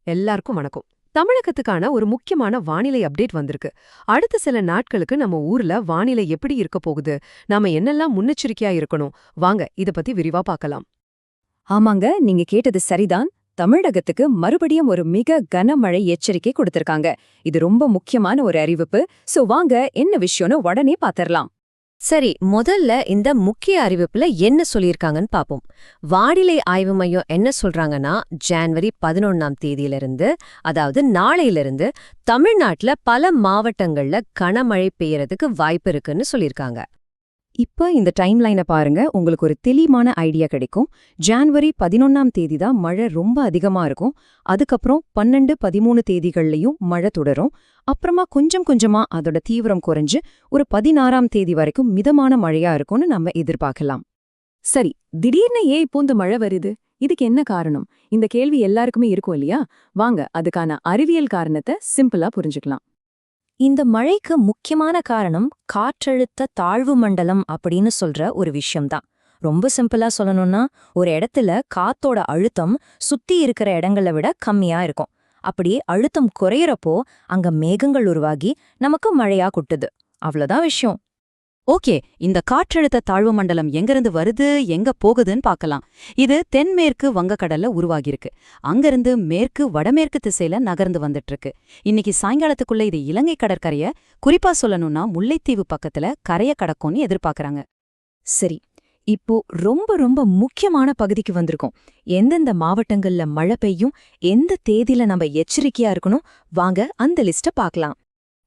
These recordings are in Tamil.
எல்லாருக்கும் வணக்கம். தமிழகத்துக்கான ஒரு முக்கியமான வானிலை அப்டேட் வந்திருக்கு. அடுத்த சில நாட்களுக்கு நம்ம ஊர்ல வானிலை எப்படி இருக்க போகுது, நாம என்னெல்லாம் முன்னெச்சரிக்கையா இருக்கணும், வாங்க இத பத்தி விரிவா பார்க்கலாம். ஆமாங்க, நீங்க கேட்டது சரிதான். தமிழகத்துக்கு மறுபடியும் ஒரு மிக கனமழை எச்சரிக்கை கொடுத்திருக்காங்க. இது ரொம்ப முக்கியமான ஒரு அறிவிப்பு. சோ வாங்க என்ன விஷயம்னு உடனே பாத்திரலாம். சரி, முதல்ல இந்த முக்கிய அறிவிப்புல என்ன சொல்லியிருக்காங்கன்னு பாப்போம். வானிலை ஆய்வு மையம் என்ன சொல்றாங்கன்னா, ஜனவரி 11ஆம் தேதியிலிருந்து, அதாவது நாளையிலிருந்து தமிழ்நாட்டுல பல மாவட்டங்கள்ல கனமழை பெய்யறதுக்கு வாய்ப்பு இருக்குன்னு சொல்லியிருக்காங்க. இப்ப இந்த டைம்லைனை பாருங்க, உங்களுக்கு ஒரு தெளிவான ஐடியா கிடைக்கும். ஜனவரி 11ஆம் தேதி தான் மழை ரொம்ப அதிகமா இருக்கும். அதுக்கப்புறம் 12, 13 தேதிகள்லயும் மழை தொடரும். அப்புறமா கொஞ்சம் கொஞ்சமா அதோட தீவிரம் குறைஞ்சு ஒரு 16ஆம் தேதி வரைக்கும் மிதமான மழையா இருக்கும்னு நம்ம எதிர்பார்க்கலாம். சரி, திடீர்னு ஏன் இப்போ இந்த மழை வருது? இதுக்கு என்ன காரணம்? இந்த கேள்வி எல்லாருக்குமே இருக்கும் இல்லையா? வாங்க அதுக்கான அறிவியல் காரணத்தை சிம்பிளா புரிஞ்சுக்கலாம். இந்த மழைக்கு முக்கியமான காரணம் காற்றழுத்த தாழ்வு மண்டலம் அப்படின்னு சொல்ற ஒரு விஷயம்தான். ரொம்ப சிம்பிளா சொல்லணும்னா, ஒரு இடத்துல காத்தோட அழுத்தம் சுத்தி இருக்கிற இடங்களை விட கம்மியா இருக்கும். அப்படி அழுத்தம் குறையறப்போ அங்க மேகங்கள் உருவாகி நமக்கு மழையா கொட்டுது. அவ்வளவுதான் விஷயம். ஓகே, இந்த காற்றழுத்த தாழ்வு மண்டலம் எங்கிருந்து வருது, எங்க போகுதுன்னு பார்க்கலாம். இது தென்மேற்கு வங்கக்கடல்ல உருவாகியிருக்கு. அங்கிருந்து மேற்கு வடமேற்கு திசையில நகர்ந்து வந்துட்டு இருக்கு. இன்னைக்கு சாயங்காலத்துக்குள்ள இது இலங்கை கடற்கரைய, குறிப்பா சொல்லணும்னா முல்லைத்தீவு பக்கத்துல கரைய கடக்கும்னு எதிர்பார்க்கறாங்க. சரி, இப்போ ரொம்ப ரொம்ப முக்கியமான பகுதிக்கு வந்திருக்கோம். எந்தெந்த மாவட்டங்கள்ல மழை பெய்யும், எந்த தேதியில நம்ம எச்சரிக்கையா இருக்கணும், வாங்க அந்த லிஸ்ட பார்க்கலாம்.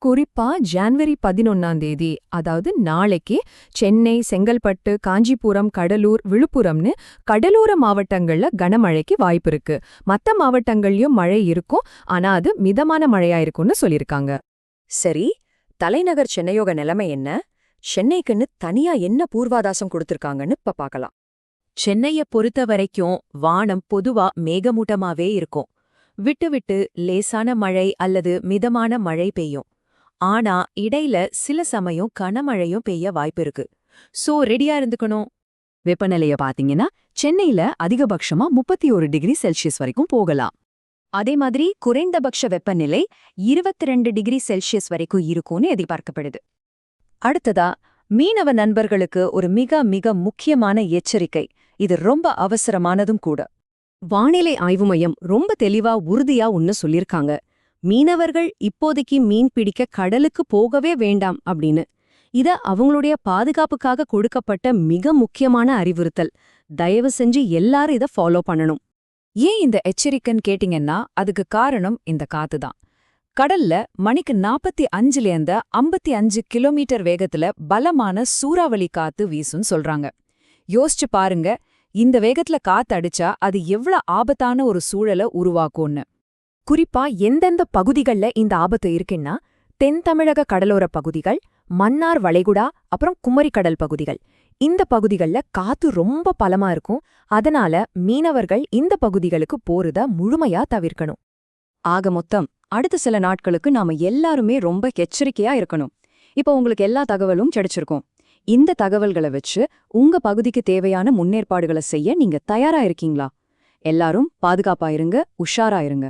குறிப்பா ஜனவரி 11ஆம் தேதி, அதாவது நாளைக்கு சென்னை, செங்கல்பட்டு, காஞ்சிபுரம், கடலூர், விழுப்புரம்னு கடலோர மாவட்டங்கள்ல கனமழைக்கு வாய்ப்பு இருக்கு. மத்த மாவட்டங்கள்லயும் மழை இருக்கும், ஆனா அது மிதமான மழையா இருக்கும்னு சொல்லிருக்காங்க. சரி, தலைநகர் சென்னையோட நிலைமை என்ன? சென்னைக்குன்னு தனியா என்ன பூர்வாதாசம் கொடுத்திருக்காங்கன்னு இப்ப பார்க்கலாம். சென்னைய பொறுத்த வரைக்கும் வானம் பொதுவா மேகமூட்டமாவே இருக்கும். விட்டு விட்டு லேசான மழை அல்லது மிதமான மழை பெய்யும். ஆனா இடையில சில சமயம் கனமழையும் பெய்ய வாய்ப்பு இருக்கு. சோ ரெடியா இருந்துக்கணும். வெப்பநிலைய பாத்தீங்கன்னா சென்னையில அதிகபட்சமா 31 டிகிரி செல்சியஸ் வரைக்கும் போகலாம். அதே மாதிரி குறைந்தபட்ச வெப்பநிலை 22 டிகிரி செல்சியஸ் வரைக்கும் இருக்கும்னு எதிர்பார்க்கப்படுது. அடுத்ததா, மீனவ நண்பர்களுக்கு ஒரு மிக மிக முக்கியமான எச்சரிக்கை. இது ரொம்ப அவசரமானதும் கூட. வானிலை ஆய்வு மையம் ரொம்ப தெளிவா உறுதியா ஒன்னு சொல்லிருக்காங்க. மீனவர்கள் இப்போதைக்கு மீன் பிடிக்க கடலுக்கு போகவே வேண்டாம் அப்படின்னு. இத அவங்களுடைய பாதுகாப்புக்காக கொடுக்கப்பட்ட மிக முக்கியமான அறிவுறுத்தல். தயவு செஞ்சு எல்லாரும் இத ஃபாலோ பண்ணணும். ஏன் இந்த எச்சரிக்கைன்னு கேட்டிங்கன்னா, அதுக்கு காரணம் இந்த காத்துதான். கடல்ல மணிக்கு 45லேருந்து 55 கிலோமீட்டர் வேகத்துல பலமான சூறாவளி காத்து வீசுன்னு சொல்றாங்க. யோசிச்சு பாருங்க, இந்த வேகத்துல காத்து அடிச்சா அது எவ்வளவு ஆபத்தான ஒரு சூழலை உருவாக்கும்னு. குறிப்பா எந்தெந்த பகுதிகள்ல இந்த ஆபத்து இருக்குன்னா, தென் தமிழக கடலோர பகுதிகள், மன்னார் வளைகுடா, அப்புறம் குமரி கடல் பகுதிகள். இந்த பகுதிகள்ல காத்து ரொம்ப பலமா இருக்கும். அதனால மீனவர்கள் இந்த பகுதிகளுக்கு போறத முழுமையா தவிர்க்கணும். ஆக மொத்தம் அடுத்த சில நாட்களுக்கு நாம எல்லாருமே ரொம்ப எச்சரிக்கையா இருக்கணும். இப்போ உங்களுக்கு எல்லா தகவலும் கிடைச்சிருக்கும். இந்த தகவல்களை வச்சு உங்க பகுதிக்கு தேவையான முன்னேற்பாடுகளை செய்ய நீங்க தயாரா இருக்கீங்களா? எல்லாரும் பாதுகாப்பா இருங்க, உஷாரா இருங்க.